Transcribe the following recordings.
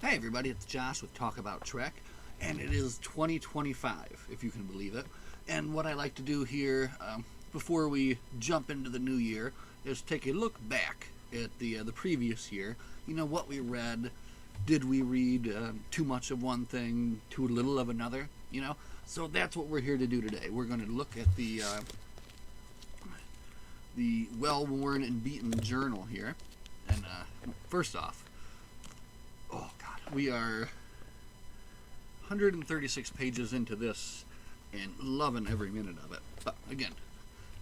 Hey everybody, it's Josh with Talk About Trek, and it is 2025, if you can believe it. And what I like to do here, before we jump into the new year, is take a look back at the previous year. You know, what we read. Did we read too much of one thing, too little of another? You know, so that's what we're here to do today. We're going to look at the well-worn and beaten journal here, and first off, oh god, we are 136 pages into this and loving every minute of it. But again,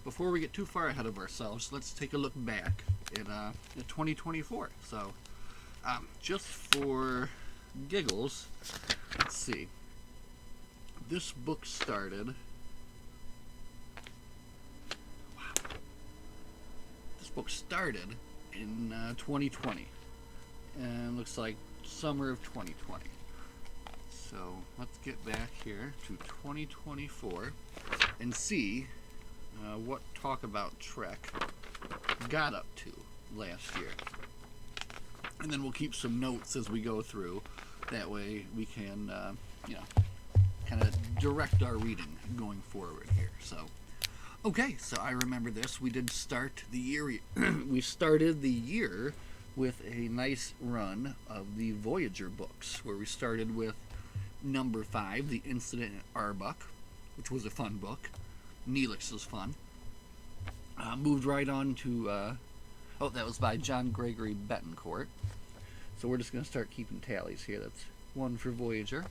before we get too far ahead of ourselves, let's take a look back at 2024. So, just for giggles, let's see. This book started. Wow. This book started in 2020, and looks like summer of 2020. So let's get back here to 2024 and see what Talk About Trek got up to last year. And then we'll keep some notes as we go through. That way we can, kind of direct our reading going forward here. So, okay, so I remember this. We did start the year. We started the year with a nice run of the Voyager books, where we started with number 5, The Incident at Arbuck, which was a fun book. Neelix was fun. Moved right on to, that was by John Gregory Betancourt. So we're just going to start keeping tallies here. That's 1 for Voyager.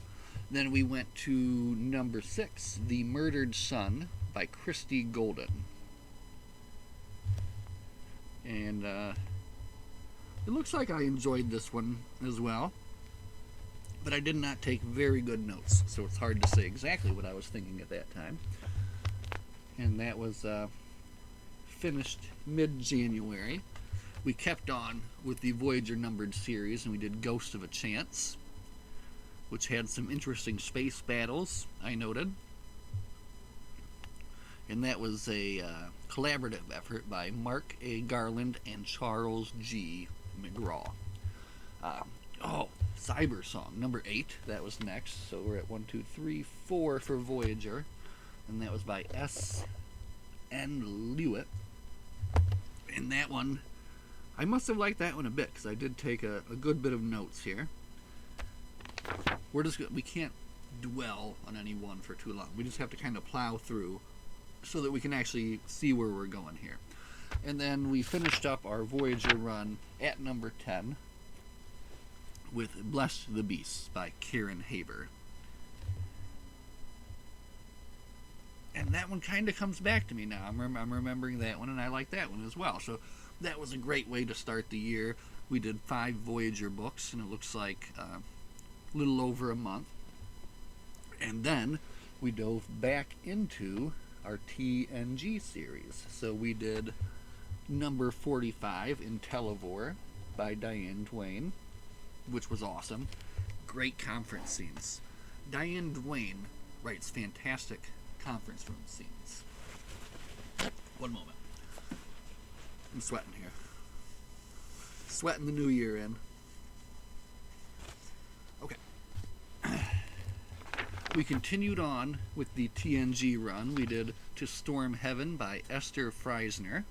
Then we went to number 6, The Murdered Son by Christy Golden. And it looks like I enjoyed this one as well, but I did not take very good notes, so it's hard to say exactly what I was thinking at that time. And that was finished mid-January. We kept on with the Voyager numbered series, and we did Ghost of a Chance, which had some interesting space battles, I noted. And that was a collaborative effort by Mark A. Garland and Charles G. McGraw. Cyber Song, number 8, that was next. So we're at 1, 2, 3, 4 for Voyager. And that was by S. N. Lewitt. And that one, I must have liked that one a bit, because I did take a good bit of notes here. We can't dwell on any one for too long. We just have to kind of plow through so that we can actually see where we're going here. And then we finished up our Voyager run at number 10 with Bless the Beasts by Karen Haber. And that one kind of comes back to me now. I'm remembering that one, and I like that one as well. So that was a great way to start the year. We did 5 Voyager books, and it looks like a little over a month. And then we dove back into our TNG series. So we did number 45, Intellivore by Diane Duane, which was awesome. Great conference scenes. Diane Duane writes fantastic conference room scenes. One moment. I'm sweating here. Sweating the new year in. Okay. We continued on with the TNG run. We did To Storm Heaven by Esther Freisner.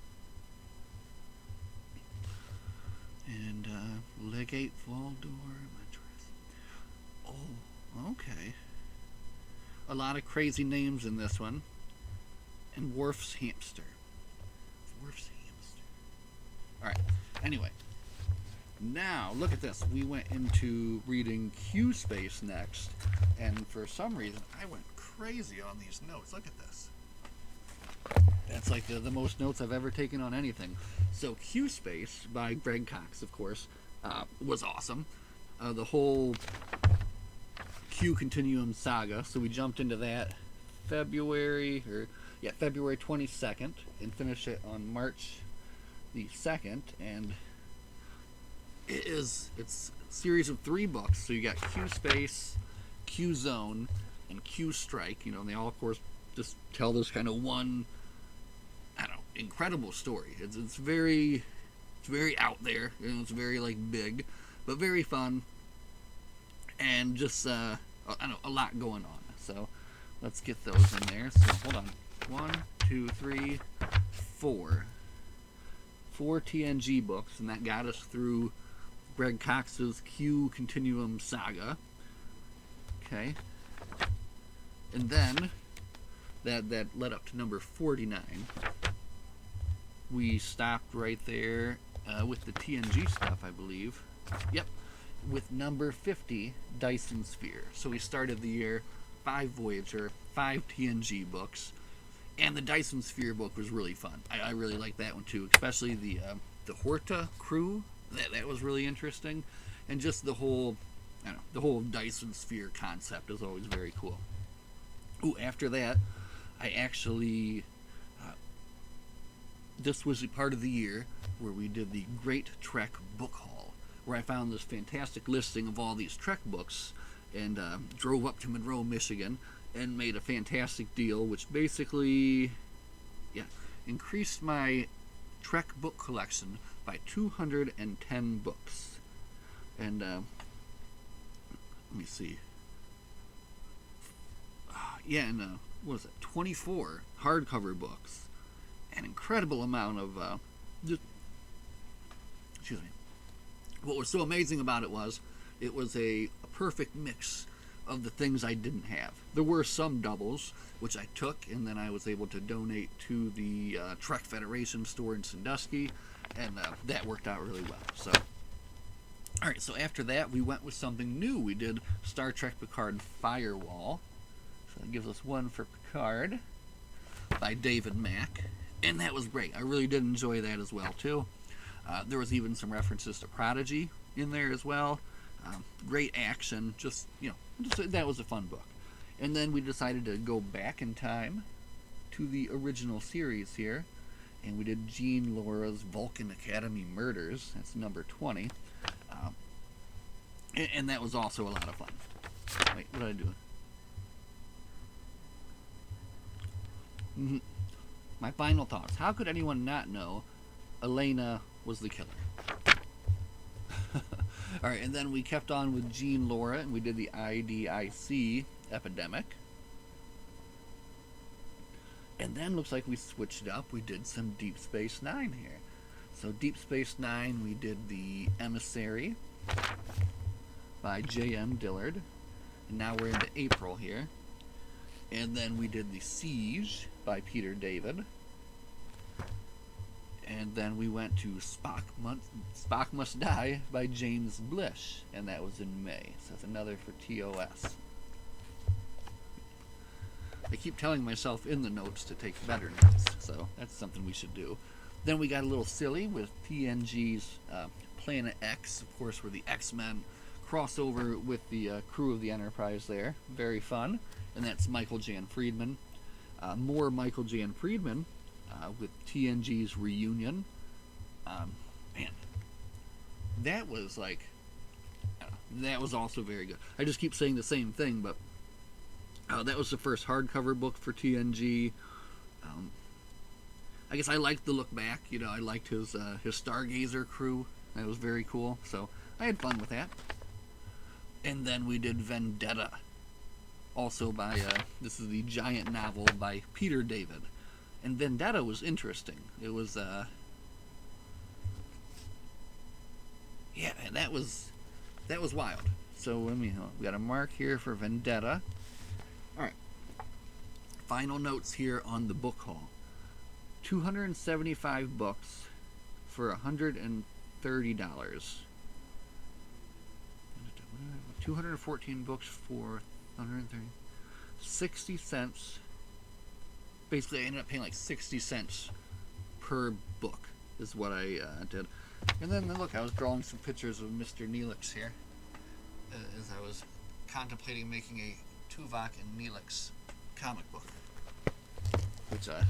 And Legate Valdor Mattress. Oh, okay. A lot of crazy names in this one. And Worf's Hamster. Worf's Hamster. Alright, anyway. Now, look at this. We went into reading Q Space next, and for some reason, I went crazy on these notes. Look at this. That's like the most notes I've ever taken on anything. So, Q Space, by Greg Cox, of course, was awesome. The whole Q Continuum saga, so we jumped into that February 22nd, and finished it on March the 2nd, and it's a series of 3 books. So you got Q Space, Q Zone, and Q Strike. You know, and they all, of course, just tell this kind of one, incredible story. It's very out there. You know, it's very big, but very fun. and just I don't know, a lot going on. So let's get those in there. So hold on, 1, 2, 3, 4 TNG books, and that got us through Greg Cox's Q Continuum Saga. Okay, and then that led up to number 49. We stopped right there with the TNG stuff, I believe. Yep, with number 50, Dyson Sphere. So we started the year 5 Voyager, 5 TNG books, and the Dyson Sphere book was really fun. I really liked that one too, especially the Horta crew. That was really interesting, and just the whole Dyson Sphere concept is always very cool. Ooh, after that, I actually this was a part of the year where we did the Great Trek Book Haul, where I found this fantastic listing of all these Trek books, and drove up to Monroe, Michigan, and made a fantastic deal, which basically, increased my Trek book collection by 210 books. And let me see. And what was it? 24 hardcover books. An incredible amount of excuse me. What was so amazing about it was a perfect mix of the things I didn't have. There were some doubles, which I took, and then I was able to donate to the Trek Federation store in Sandusky, and that worked out really well. So, alright, so after that, we went with something new. We did Star Trek Picard Firewall. So that gives us one for Picard by David Mack, and that was great. I really did enjoy that as well, too. There was even some references to Prodigy in there as well. Great action, that was a fun book. And then we decided to go back in time to the original series here, and we did Gene Laura's Vulcan Academy Murders. That's number 20. And that was also a lot of fun. Wait, what did I do? My final thoughts. How could anyone not know Elena was the killer? Alright, and then we kept on with Gene Laura, and we did the IDIC Epidemic. And then looks like we switched it up. We did some Deep Space Nine here. So Deep Space Nine, we did the Emissary by J.M. Dillard. And now we're into April here. And then we did the Siege by Peter David. And then we went to Spock Must Die by James Blish, and that was in May. So that's another for TOS. I keep telling myself in the notes to take better notes, so that's something we should do. Then we got a little silly with TNG's Planet X, of course, where the X-Men cross over with the crew of the Enterprise there. Very fun. And that's Michael Jan Friedman. More Michael Jan Friedman. With TNG's Reunion. Man, that was that was also very good. I just keep saying the same thing, but that was the first hardcover book for TNG. I guess I liked the look back. I liked his Stargazer crew. That was very cool. So I had fun with that. And then we did Vendetta, also by this is the giant novel by Peter David. And Vendetta was interesting. It was, that was wild. So we got a mark here for Vendetta. All right. Final notes here on the book haul. 275 books for $130. 214 books for 130. 60 cents. Basically, I ended up paying like 60 cents per book is what I did. And then look, I was drawing some pictures of Mr. Neelix here as I was contemplating making a Tuvok and Neelix comic book, which I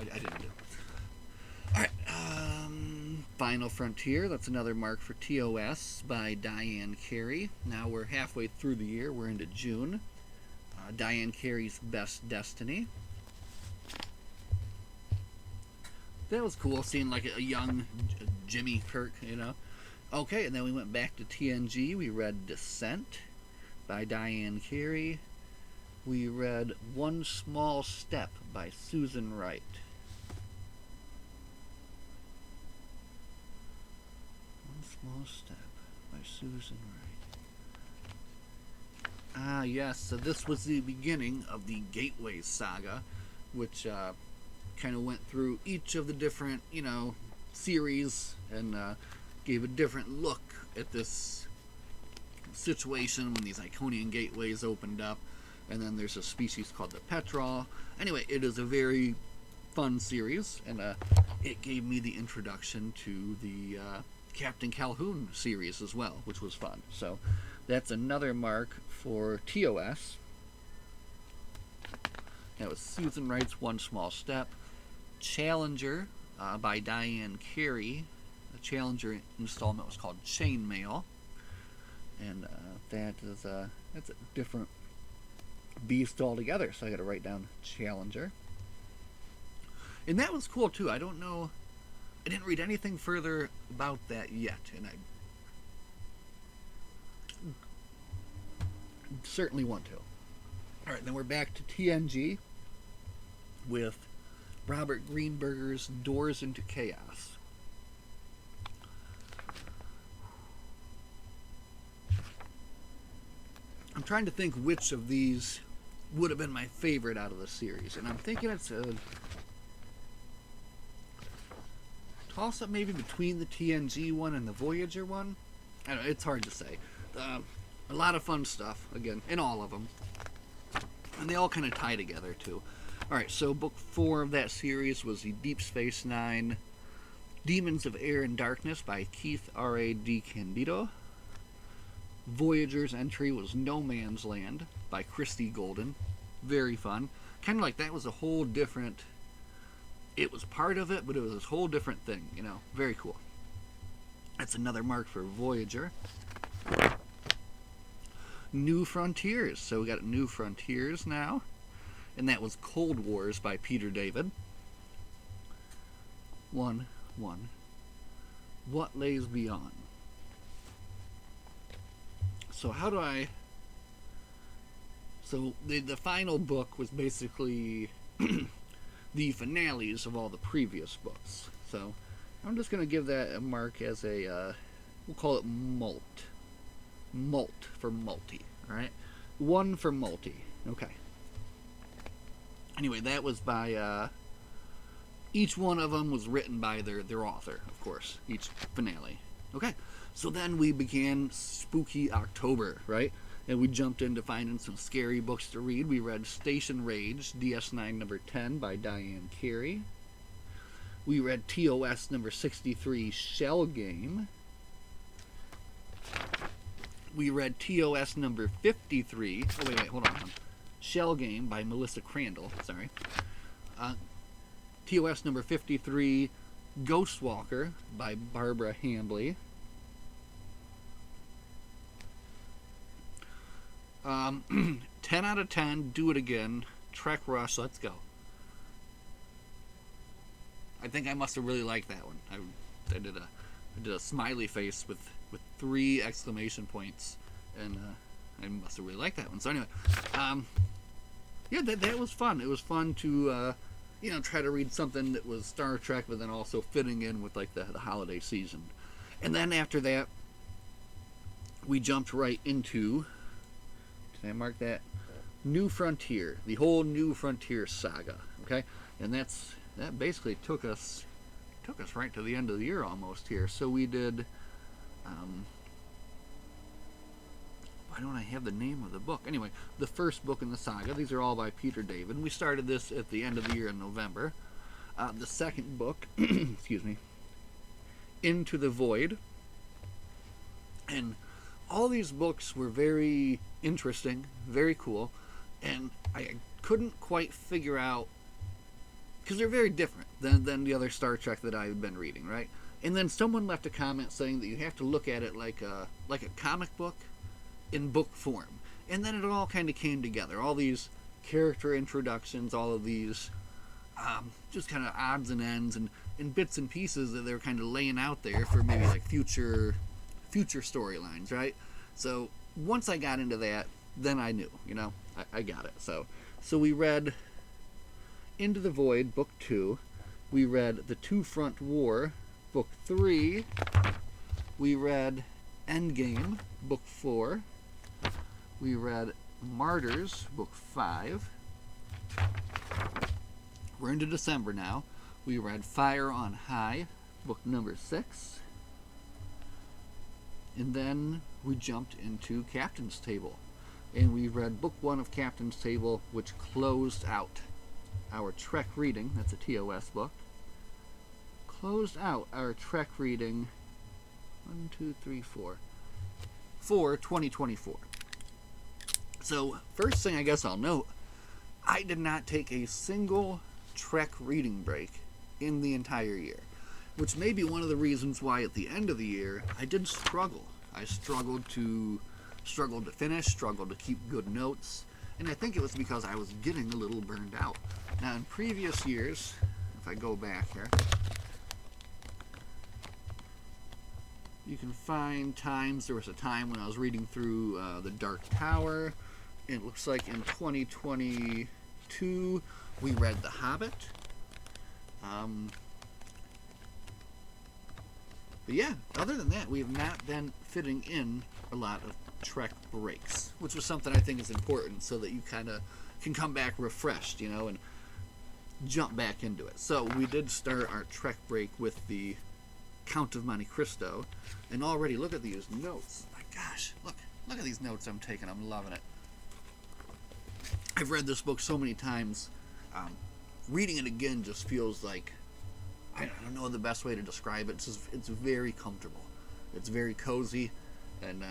didn't do. Alright, Final Frontier, that's another mark for TOS by Diane Carey. Now we're halfway through the year, we're into June. Diane Carey's Best Destiny. That was cool, seeing like a young Jimmy Kirk, Okay, and then we went back to TNG. We read Descent. by Diane Carey. We read One Small Step by Susan Wright. One Small Step by Susan Wright. Ah, yes, so this was the beginning of the Gateway Saga, which kind of went through each of the different, series and gave a different look at this situation when these Iconian gateways opened up. And then there's a species called the petrel. Anyway, it is a very fun series, and it gave me the introduction to the Captain Calhoun series as well, which was fun. So that's another mark for TOS. That was Susan Wright's One Small Step. Challenger by Diane Carey. The Challenger installment was called Chainmail. And that's a different beast altogether, so I got to write down Challenger. And that was cool too. I don't know, I didn't read anything further about that yet, and I certainly want to. Alright, then we're back to TNG with Robert Greenberger's Doors into Chaos. I'm trying to think which of these would have been my favorite out of the series, and I'm thinking it's a toss-up maybe between the TNG one and the Voyager one. I don't know, it's hard to say. A lot of fun stuff, again, in all of them. And they all kind of tie together, too. Alright, so book 4 of that series was the Deep Space Nine Demons of Air and Darkness by Keith R.A. DiCandido. Voyager's entry was No Man's Land by Christy Golden. Very fun. Kind of like that was a whole different... It was part of it, but it was this whole different thing, Very cool. That's another mark for Voyager. New Frontiers. So we got New Frontiers now. And that was Cold Wars by Peter David. 1. What Lays Beyond. So how do I... So the final book was basically the finales of all the previous books. So I'm just going to give that a mark as a, we'll call it Mult. Mult for multi, alright? 1 for multi. Okay. Anyway, that was by, each one of them was written by their author, of course, each finale. Okay. So then we began Spooky October, right? And we jumped into finding some scary books to read. We read Station Rage, DS9 number 10 by Diane Carey. We read TOS number 63, Shell Game. We read TOS number 53. Oh, wait, hold on. Shell Game by Melissa Crandall, sorry. TOS number 53, Ghostwalker by Barbara Hambly. 10 out of 10, Do It Again, Trek Rush, let's go. I think I must have really liked that one. I did a smiley face with 3 exclamation points, and I must have really liked that one. So anyway, yeah, that was fun. It was fun to try to read something that was Star Trek, but then also fitting in with like the holiday season. And then after that, we jumped right into... Did I mark that? New Frontier, the whole New Frontier saga, okay? And that basically took us right to the end of the year almost here. So we did, why don't I have the name of the book? Anyway, the first book in the saga. These are all by Peter David. We started this at the end of the year in November. The second book, excuse me, Into the Void. And all these books were very interesting, very cool, and I couldn't quite figure out, because they're very different than the other Star Trek that I've been reading, right? And then someone left a comment saying that you have to look at it like a comic book in book form. And then it all kind of came together. All these character introductions, all of these just kind of odds and ends and bits and pieces that they're kind of laying out there for maybe like future storylines, right? So once I got into that, then I knew, you know, I got it. So we read Into the Void, Book 2. We read The Two-Front War, Book 3. We read Endgame, Book 4. We read Martyrs, Book 5. We're into December now. We read Fire on High, book number 6. And then we jumped into Captain's Table. And we read book 1 of Captain's Table, which closed out our Trek reading. That's a TOS book. Closed out our Trek reading 4 2024. So, first thing I guess I'll note, I did not take a single Trek reading break in the entire year, which may be one of the reasons why at the end of the year I did struggle. I struggled to finish, struggled to keep good notes, and I think it was because I was getting a little burned out. Now, in previous years, if I go back here, you can find times. There was a time when I was reading through The Dark Tower. It looks like in 2022 we read The Hobbit. But yeah, other than that, we have not been fitting in a lot of Trek breaks, which was something I think is important so that you kind of can come back refreshed, you know, and jump back into it. So we did start our Trek break with the Count of Monte Cristo, and already look at these notes. My gosh, look at these notes I'm taking. I'm loving it. I've read this book so many times. Reading it again just feels like, I don't know the best way to describe it. It's very comfortable. It's very cozy, and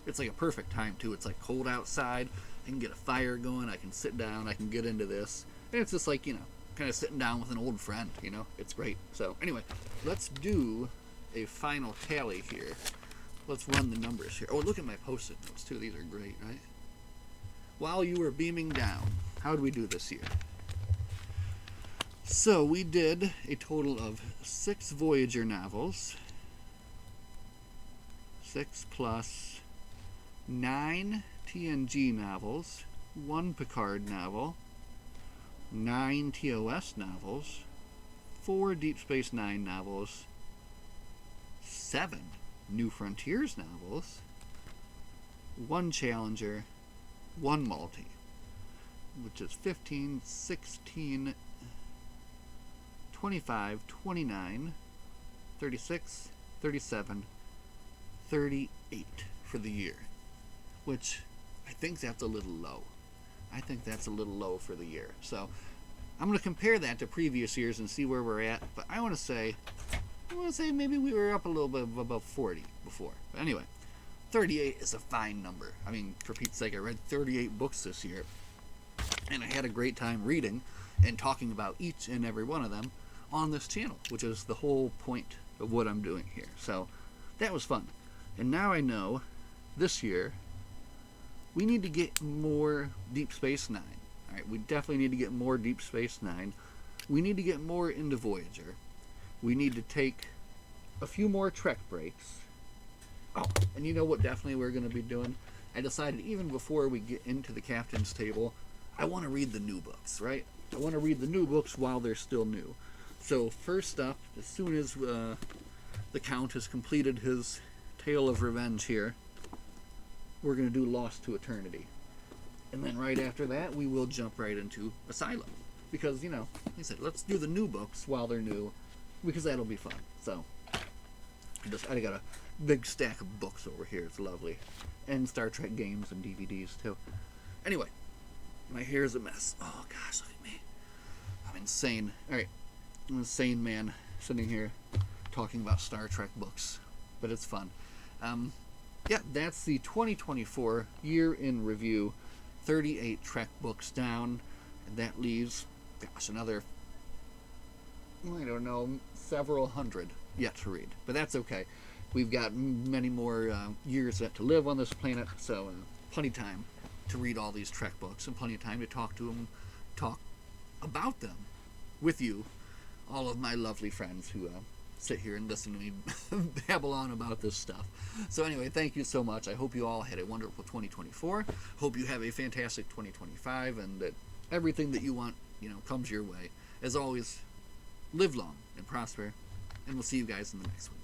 it's like a perfect time too. It's like cold outside. I can get a fire going. I can sit down. I can get into this, and it's just like, you know, kind of sitting down with an old friend. You know, it's great. So anyway, let's do a final tally here. Let's run the numbers here. Oh, look at my post-it notes too. These are great, right? While you were beaming down, how did we do this year? So we did a total of 6 Voyager novels. 6 plus 9 TNG novels, 1 Picard novel, 9 TOS novels, 4 Deep Space Nine novels, 7 New Frontiers novels, 1 Challenger, 1 multi, which is 15, 16, 25, 29, 36, 37, 38 for the year, which I think that's a little low. I think that's a little low for the year. So I'm going to compare that to previous years and see where we're at, but I want to say maybe we were up a little bit above 40 before. But anyway, 38 is a fine number. I mean, for Pete's sake, I read 38 books this year, and I had a great time reading and talking about each and every one of them on this channel, which is the whole point of what I'm doing here. So that was fun. And now I know this year we need to get more Deep Space Nine. All right, we definitely need to get more Deep Space Nine. We need to get more into Voyager. We need to take a few more Trek breaks. Oh, and you know what definitely we're going to be doing? I decided even before we get into the Captain's Table, I want to read the new books, right? I want to read the new books while they're still new. So first up, as soon as the Count has completed his tale of revenge here, we're going to do Lost to Eternity. And then right after that, we will jump right into Asylum. Because, you know, like I said, let's do the new books while they're new, because that'll be fun. So, I got a big stack of books over here. It's lovely. And Star Trek games and DVDs, too. Anyway, my hair's a mess. Oh, gosh, look at me. I'm insane. Alright, I'm an insane man sitting here talking about Star Trek books. But it's fun. Yeah, that's the 2024 year in review. 38 Trek books down. And that leaves, gosh, another, I don't know, several hundred yet to read. But that's okay. We've got many more years yet to live on this planet, so plenty of time to read all these Trek books, and plenty of time to talk to them, talk about them with you, all of my lovely friends who sit here and listen to me babble on about this stuff. So anyway, thank you so much. I hope you all had a wonderful 2024. Hope you have a fantastic 2025, and that everything that you want, comes your way. As always, live long and prosper, and we'll see you guys in the next one.